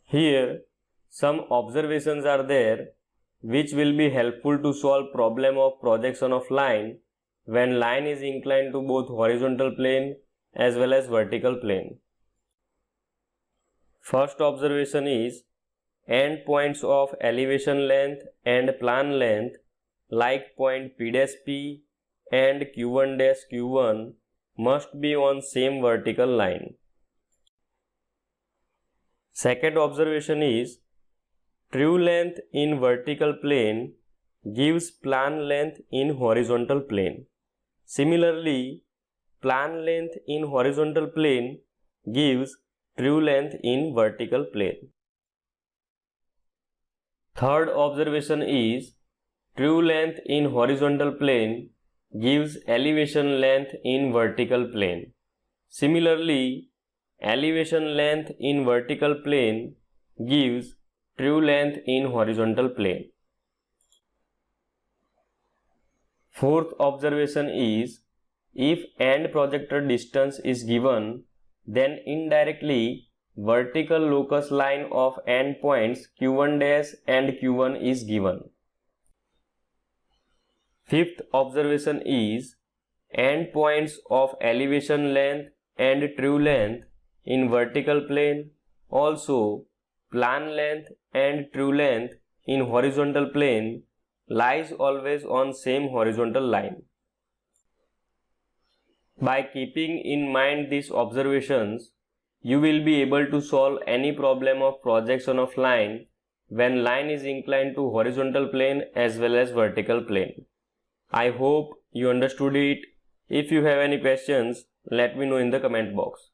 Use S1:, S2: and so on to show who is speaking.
S1: Here, some observations are there which will be helpful to solve problem of projection of line when line is inclined to both horizontal plane as well as vertical plane. First observation is end points of elevation length and plan length like point P' and Q1' must be on same vertical line. Second observation is true length in vertical plane gives plan length in horizontal plane. Similarly, plan length in horizontal plane gives true length in vertical plane. Third observation is true length in horizontal plane gives elevation length in vertical plane. Similarly, elevation length in vertical plane gives true length in horizontal plane. Fourth observation is if end projector distance is given, then indirectly vertical locus line of end points Q1' and Q1 is given. Fifth observation is end points of elevation length and true length in vertical plane, also plan length and true length in horizontal plane lies always on same horizontal line. By keeping in mind these observations, you will be able to solve any problem of projection of line when line is inclined to horizontal plane as well as vertical plane. I hope you understood it. If you have any questions, let me know in the comment box.